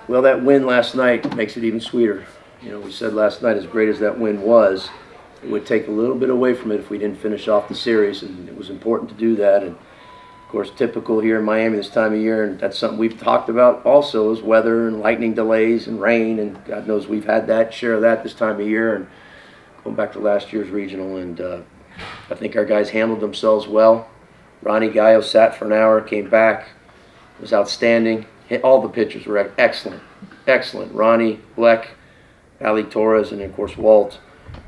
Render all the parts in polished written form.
Well, that win last night makes it even sweeter. You know, we said last night, as great as that win was, it would take a little bit away from it if we didn't finish off the series, and it was important to do that. And of course, typical here in Miami this time of year, and that's something we've talked about also, is weather and lightning delays and rain, and God knows we've had that share of that this time of year. And going back to last year's regional, and I think our guys handled themselves well. Ronnie Gallo sat for an hour, came back, was outstanding. All the pitchers were excellent, excellent. Ronnie, Bleck, Ali Torres, and of course Walt.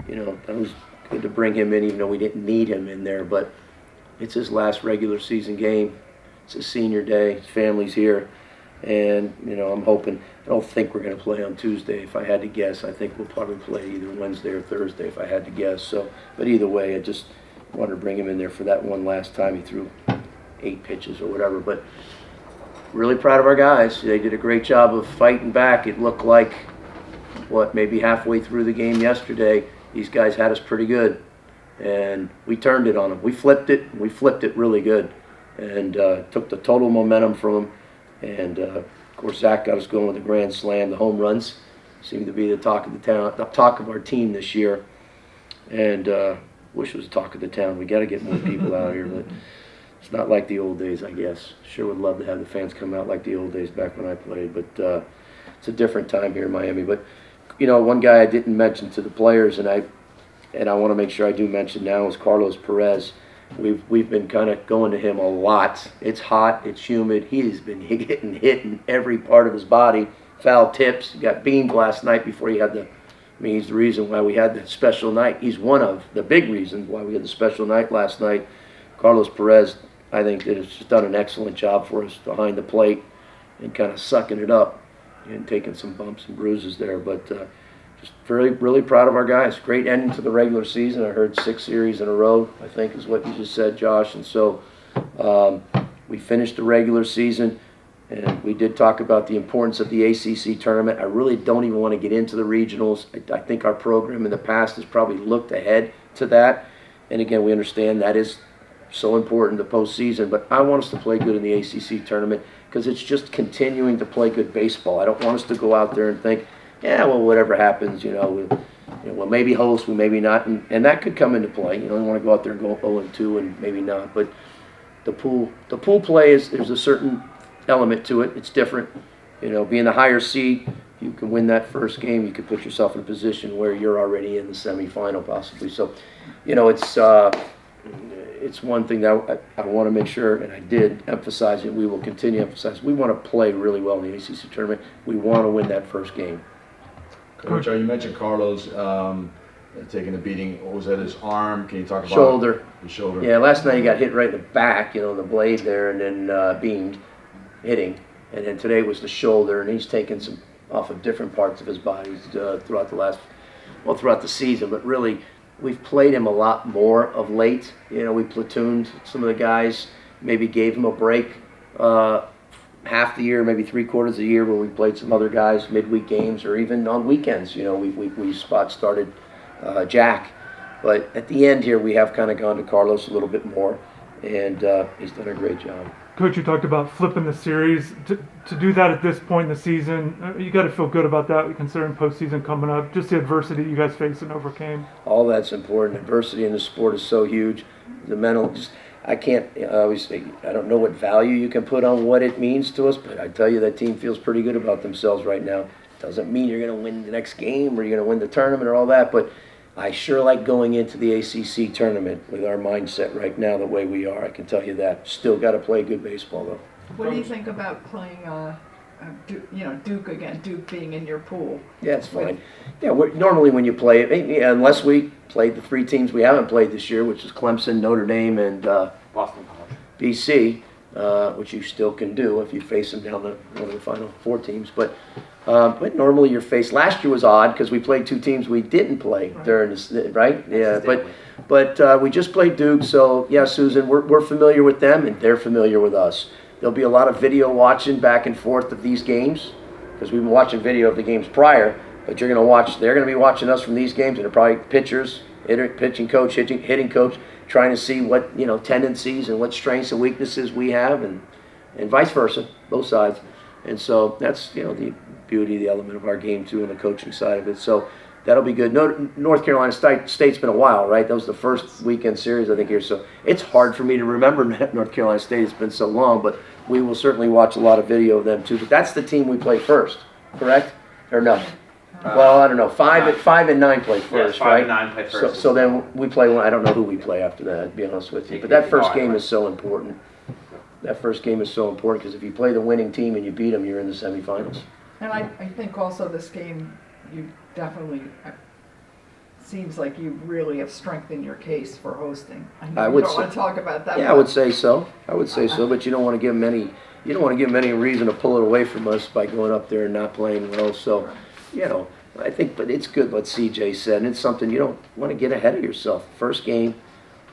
You know, that was good to bring him in, even though we didn't need him in there. But it's his last regular season game. It's his senior day. His family's here, and you know, I'm hoping. I don't think we're going to play on Tuesday. If I had to guess, I think we'll probably play either Wednesday or Thursday. If I had to guess. So, but either way, I just wanted to bring him in there for that one last time. He threw 8 pitches or whatever, but. Really proud of our guys. They did a great job of fighting back. It looked like, maybe halfway through the game yesterday, these guys had us pretty good. And we turned it on them. We flipped it. We flipped it really good. And took the total momentum from them. And, of course, Zach got us going with a grand slam. The home runs seem to be the talk of the town, the talk of our team this year. And wish it was the talk of the town. We got to get more people out here. But it's not like the old days, I guess. Sure would love to have the fans come out like the old days back when I played, but it's a different time here in Miami. But you know, one guy I didn't mention to the players, and I want to make sure I do mention now, is Carlos Perez. We've been kind of going to him a lot. It's hot, it's humid. He's been getting hit in every part of his body. Foul tips. He got beamed last night before he had the. I mean, he's the reason why we had the special night. He's one of the big reasons why we had the special night last night. Carlos Perez, I think, has just done an excellent job for us behind the plate and kind of sucking it up and taking some bumps and bruises there. But just really proud of our guys. Great ending to the regular season. I heard 6 series in a row, I think is what you just said, Josh. And so we finished the regular season, and we did talk about the importance of the ACC tournament. I really don't even want to get into the regionals. I think our program in the past has probably looked ahead to that. And again, we understand that is so important, the postseason, but I want us to play good in the ACC tournament because it's just continuing to play good baseball. I don't want us to go out there and think, yeah, well, whatever happens, we'll maybe host, we maybe not, and that could come into play. You don't want to go out there and go 0-2 and maybe not, but the pool play there's a certain element to it. It's different. You know, being the higher seed, you can win that first game. You can put yourself in a position where you're already in the semifinal possibly. So, you know, it's one thing that I want to make sure, and I did emphasize it, we will continue to emphasize, we want to play really well in the ACC tournament. We want to win that first game. Coach, you mentioned Carlos taking a beating. What was that, his arm? Can you talk about shoulder? His shoulder. Yeah, last night he got hit right in the back, the blade there, and then beamed, hitting. And then today was the shoulder, and he's taken some off of different parts of his body throughout the season, but really, we've played him a lot more of late. We platooned some of the guys, maybe gave him a break half the year, maybe 3/4 of the year, where we played some other guys midweek games or even on weekends. We spot started Jack. But at the end here, we have kind of gone to Carlos a little bit more, and he's done a great job. Coach, you talked about flipping the series. To do that at this point in the season, you got to feel good about that, considering postseason coming up. Just the adversity you guys faced and overcame. All that's important. Adversity in the sport is so huge. The mental, I always say, I don't know what value you can put on what it means to us, but I tell you that team feels pretty good about themselves right now. Doesn't mean you're going to win the next game or you're going to win the tournament or all that, but I sure like going into the ACC tournament with our mindset right now the way we are. I can tell you that. Still got to play good baseball, though. What do you think about playing, Duke again? Duke being in your pool. Yeah, it's fine. Yeah, normally when you play it, unless we played the 3 teams we haven't played this year, which is Clemson, Notre Dame, and Boston College. BC, which you still can do if you face them down one of the final 4 teams. But normally you're faced. Last year was odd because we played 2 teams we didn't play during this, right? Yeah, but we just played Duke, so yeah, Susan, we're familiar with them and they're familiar with us. There'll be a lot of video watching back and forth of these games because we've been watching video of the games prior. But they're going to be watching us from these games, and they're probably pitchers, pitching coach, hitting coach, trying to see what tendencies and what strengths and weaknesses we have, and vice versa, both sides. And so that's the beauty, the element of our game too, and the coaching side of it. So that'll be good. North Carolina State's been a while, right? That was the first weekend series, I think, here. So it's hard for me to remember North Carolina State. It's been so long, but we will certainly watch a lot of video of them too. But that's the team we play first, correct? Or no? Well, I don't know. Five and 9 play first, Yes, right? 5 and 9 play first. So then we play one. I don't know who we play after that, to be honest with you. But that first game is so important. That first game is so important because if you play the winning team and you beat them, you're in the semifinals. And I think also this game, you definitely, seems like you really have strengthened your case for hosting. I would you don't say- want to talk about that. Yeah, I would say so. I would say so, but you don't want to give them any. You don't want to give them any reason to pull it away from us by going up there and not playing well. So, I think, but it's good what CJ said, and it's something you don't want to get ahead of yourself. First game,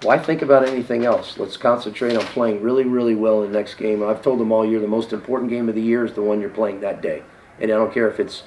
why think about anything else? Let's concentrate on playing really, really well in the next game. I've told them all year the most important game of the year is the one you're playing that day, and I don't care if it's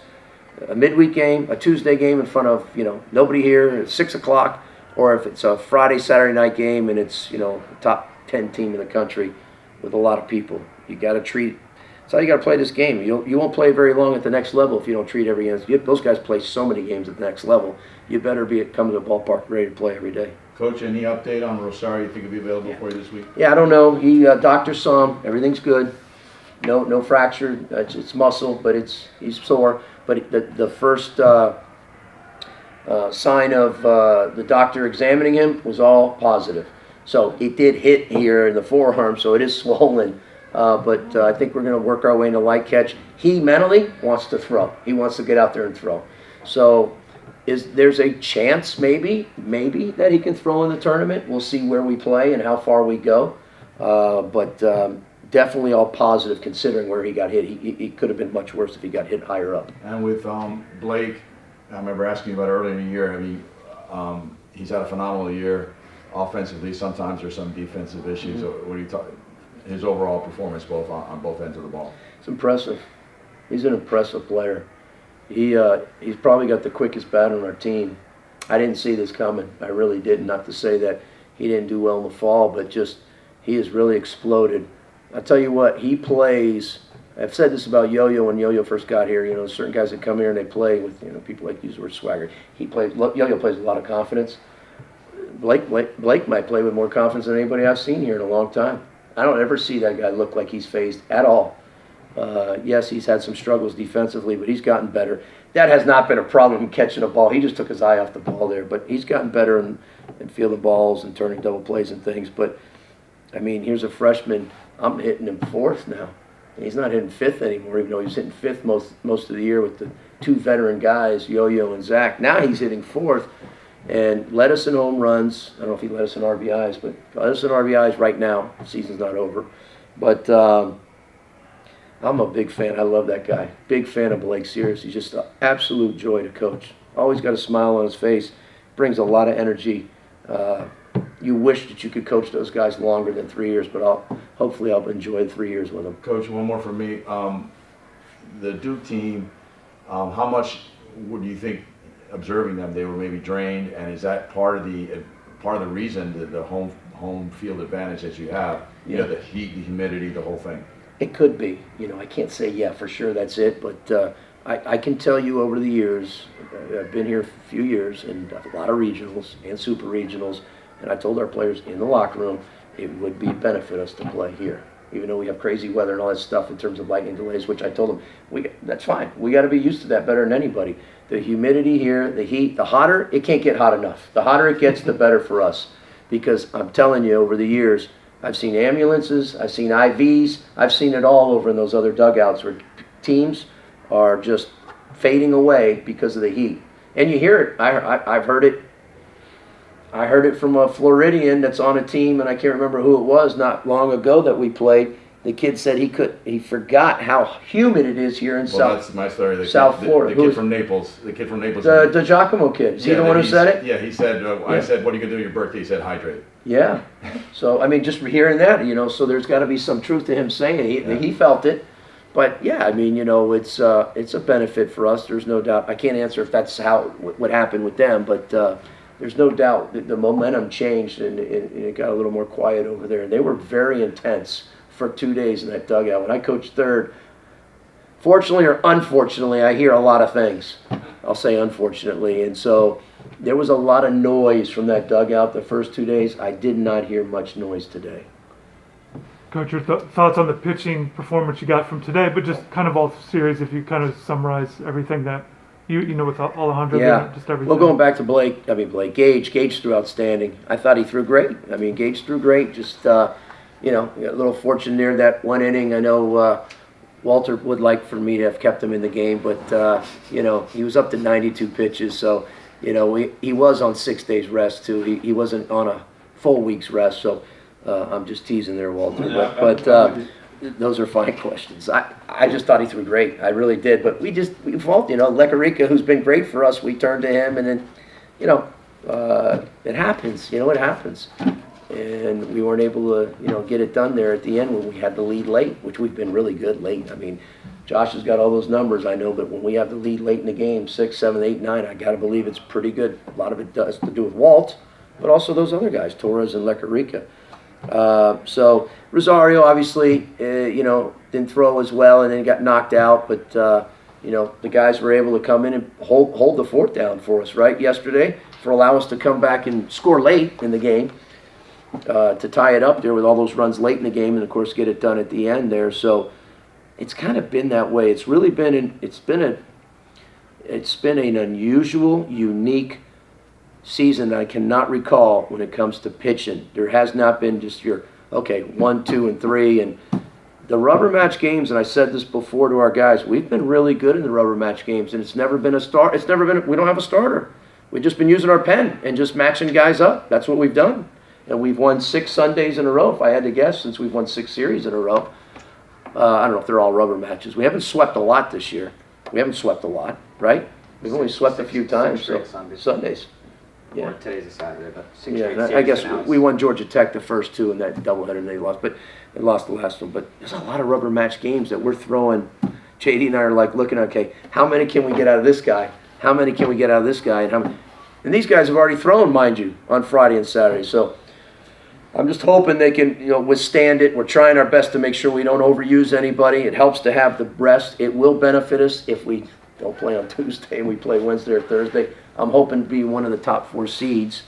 a midweek game, a Tuesday game in front of nobody here at 6 o'clock, or if it's a Friday, Saturday night game and it's the top 10 team in the country with a lot of people. You got to treat. That's how you got to play this game. You won't play very long at the next level if you don't treat every game. Those guys play so many games at the next level. You better come to the ballpark ready to play every day. Coach, any update on Rosario? You think will be available for you this week? Yeah, I don't know. He doctor saw him. Everything's good. No fracture. It's muscle, but he's sore. But the first sign of the doctor examining him was all positive. So it did hit here in the forearm, so it is swollen. But I think we're going to work our way into light catch. He mentally wants to throw. He wants to get out there and throw. So there's a chance maybe that he can throw in the tournament. We'll see where we play and how far we go. But definitely all positive considering where he got hit. He could have been much worse if he got hit higher up. And with Blake, I remember asking you about earlier in the year. I mean, he's had a phenomenal year offensively. Sometimes there's some defensive issues. Mm-hmm. What do you talk? His overall performance on both ends of the ball. It's impressive. He's an impressive player. He's probably got the quickest bat on our team. I didn't see this coming. I really didn't. Not to say that he didn't do well in the fall, but just he has really exploded. I tell you what, he plays. I've said this about Yo-Yo when Yo-Yo first got here. Certain guys that come here and they play with people like use the word swagger. Yo-Yo plays with a lot of confidence. Blake might play with more confidence than anybody I've seen here in a long time. I don't ever see that guy look like he's phased at all. Yes, he's had some struggles defensively, but he's gotten better. That has not been a problem, him catching a ball. He just took his eye off the ball there, but he's gotten better in fielding balls and turning double plays and things. But, I mean, here's a freshman. I'm hitting him fourth now. And he's not hitting fifth anymore, even though he was hitting fifth most of the year with the two veteran guys, Yo-Yo and Zach. Now he's hitting fourth and led us in home runs. I don't know if he led us in RBIs, but led us in RBIs right now. The season's not over. But I'm a big fan. I love that guy. Big fan of Blake Sears. He's just an absolute joy to coach. Always got a smile on his face. Brings a lot of energy. You wish that you could coach those guys longer than 3 years, but hopefully I'll enjoy 3 years with them. Coach, one more from me. The Duke team, how much would you think observing them they were maybe drained, and is that part of the reason the home field advantage that you have? The heat, the humidity, the whole thing. It could be. I can't say for sure that's it, but I can tell you over the years, I've been here a few years and a lot of regionals and super regionals, and I told our players in the locker room it would benefit us to play here. Even though we have crazy weather and all that stuff in terms of lightning delays, which I told them, that's fine. We got to be used to that better than anybody. The humidity here, the heat, the hotter, it can't get hot enough. The hotter it gets, the better for us. Because I'm telling you, over the years, I've seen ambulances, I've seen IVs, I've seen it all over in those other dugouts where teams are just fading away because of the heat. And you hear it. I've heard it. I heard it from a Floridian that's on a team, and I can't remember who it was not long ago that we played. The kid said he forgot how humid it is here in That's my story. South Florida. The kid from Naples. The Giacomo kid. Is he the one who said it? Yeah, he said, I said, what are you going to do on your birthday? He said, hydrate. Yeah. So, I mean, just hearing that, so there's got to be some truth to him saying it. He felt it. But, yeah, I mean, it's a benefit for us. There's no doubt. I can't answer if that's what happened with them, but there's no doubt that the momentum changed and it got a little more quiet over there. And they were very intense for 2 days in that dugout. When I coached third, fortunately or unfortunately, I hear a lot of things. I'll say unfortunately. And so there was a lot of noise from that dugout the first 2 days. I did not hear much noise today. Coach, your thoughts on the pitching performance you got from today, but just kind of all series, if you kind of summarize everything that you know with Alejandro, Yeah. just everything. Well, going back to Blake Gage threw outstanding. I thought he threw great. I mean, Gage threw great. Just, you know, a little fortune there that one inning. I know Walter would like for me to have kept him in the game, but, you know, he was up to 92 pitches. So, you know, he was on 6 days rest, too. He wasn't on a full week's rest. So I'm just teasing there, Walter. But those are fine questions. I just thought he threw great. I really did. But we fault, you know, Lekarica, who's been great for us, we turned to him, and then, you know, it happens. You know, it happens. And we weren't able to, you know, get it done there at the end when we had the lead late, which we've been really good late. I mean, Josh has got all those numbers, I know, but when we have the lead late in the game, 6, 7, 8, 9, I got to believe it's pretty good. A lot of it does to do with Walt, but also those other guys, Torres and Lekarica. So Rosario obviously, you know, didn't throw as well and then got knocked out, but you know, the guys were able to come in and hold the fort down for us, right, yesterday, for allow us to come back and score late in the game, to tie it up there with all those runs late in the game and of course get it done at the end there. So it's kind of been that way. It's really been it's been an unusual, unique season that I cannot recall when it comes to pitching. There has not been just your, okay, 1, 2, and 3. And the rubber match games, and I said this before to our guys, we've been really good in the rubber match games, and it's never been we don't have a starter. We've just been using our pen and just matching guys up. That's what we've done. And we've won 6 Sundays in a row, if I had to guess, since we've won 6 series in a row. I don't know if they're all rubber matches. We haven't swept a lot this year. We haven't swept a lot, right? We've only swept a few times. Six So Sundays. Yeah. Or today's a Saturday, but 6 Yeah, straight and I series guess finals. we won Georgia Tech the first 2 in that doubleheader, and they lost. But they lost the last one. But there's a lot of rubber match games that we're throwing. JD and I are like looking, okay, how many can we get out of this guy? How many can we get out of this guy? And these guys have already thrown, mind you, on Friday and Saturday. So I'm just hoping they can, you know, withstand it. We're trying our best to make sure we don't overuse anybody. It helps to have the rest. It will benefit us if we don't play on Tuesday and we play Wednesday or Thursday. I'm hoping to be one of the top 4 seeds.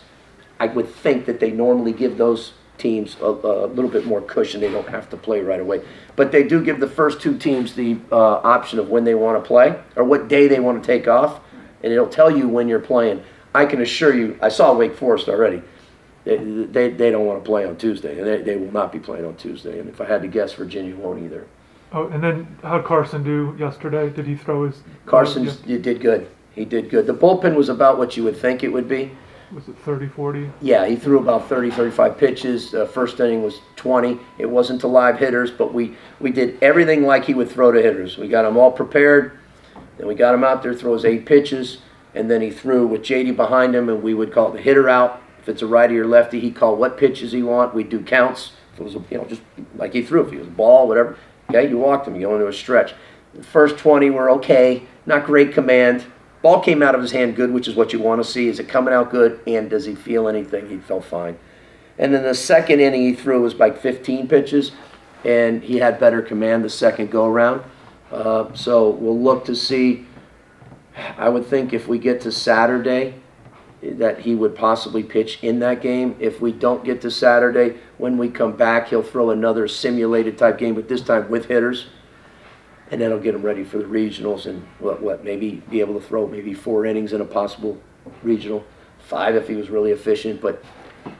I would think that they normally give those teams a little bit more cushion. They don't have to play right away. But they do give the first 2 teams the option of when they want to play or what day they want to take off, and it'll tell you when you're playing. I can assure you, I saw Wake Forest already. They don't want to play on Tuesday, and they will not be playing on Tuesday. And if I had to guess, Virginia won't either. Oh, and then how'd Carson do yesterday? Did he throw his... Carson did good. He did good. The bullpen was about what you would think it would be. Was it 30, 40? Yeah, he threw about 30, 35 pitches. First inning was 20. It wasn't to live hitters, but we did everything like he would throw to hitters. We got him all prepared. Then we got him out there, throw his 8 pitches, and then he threw with JD behind him, and we would call the hitter out. If it's a righty or lefty, he'd call what pitches he want. We'd do counts. If it was, you know, just like he threw, if he was a ball, whatever. Okay, you walked him. You go into a stretch. The first 20 were okay. Not great command. Ball came out of his hand good, which is what you want to see. Is it coming out good? And does he feel anything? He felt fine. And then the second inning he threw was like 15 pitches, and he had better command the second go-around. So we'll look to see. I would think if we get to Saturday, that he would possibly pitch in that game. If we don't get to Saturday, when we come back, he'll throw another simulated type game, but this time with hitters. And then he'll get him ready for the regionals and maybe be able to throw maybe 4 innings in a possible regional, 5 if he was really efficient. But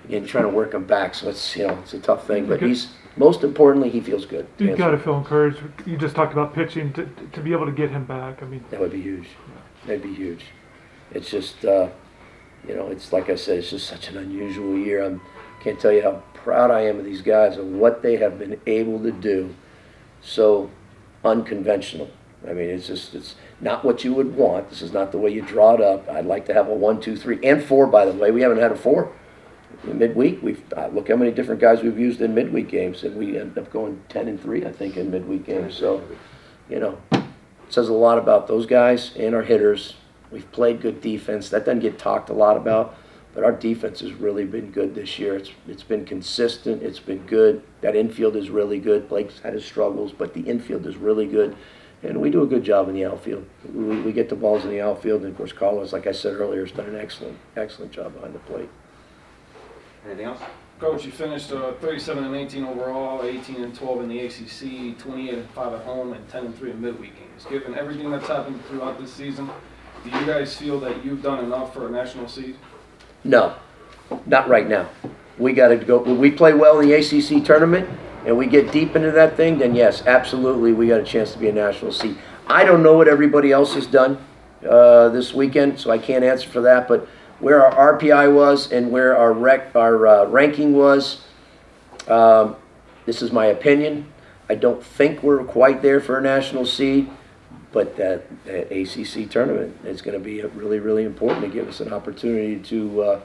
again, trying to work him back, so it's, you know, it's a tough thing. But most importantly, he feels good. You've got to feel encouraged. You just talked about pitching to be able to get him back. I mean, that would be huge. That'd be huge. It's just, you know, it's like I said, it's just such an unusual year. I can't tell you how proud I am of these guys and what they have been able to do. So unconventional. I mean, it's not what you would want. This is not the way you draw it up. I'd like to have a 1, 2, 3, and 4. By the way, we haven't had a 4 in midweek. Look how many different guys we've used in midweek games, and we end up going 10 and 3, I think, in midweek games. So, you know, it says a lot about those guys and our hitters. We've played good defense. That doesn't get talked a lot about, but our defense has really been good this year. It's been consistent. It's been good. That infield is really good. Blake's had his struggles, but the infield is really good. And we do a good job in the outfield. We get the balls in the outfield, and of course Carlos, like I said earlier, has done an excellent job behind the plate. Anything else? Coach, you finished 37-18 overall, 18-12 in the ACC, 28-5 at home, and 10-3 in midweek games. Given everything that's happened throughout this season, do you guys feel that you've done enough for a national seed? No, not right now. We got to go. When we play well in the ACC tournament and we get deep into that thing, then yes, absolutely, we got a chance to be a national seed. I don't know what everybody else has done this weekend, so I can't answer for that. But where our RPI was and where our ranking was, this is my opinion. I don't think we're quite there for a national seed, but that ACC tournament is going to be really, really important to give us an opportunity to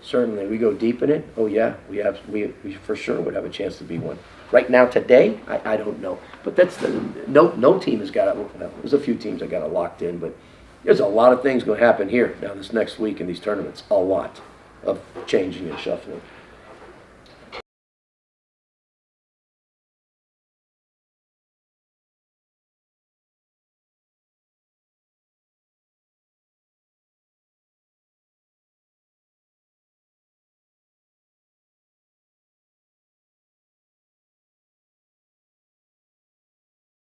certainly, we go deep in it. Oh yeah, we for sure would have a chance to be one. Right now, today, I don't know, but that's no team has got it. Well, there's a few teams that got it locked in, but there's a lot of things going to happen here now this next week in these tournaments. A lot of changing and shuffling.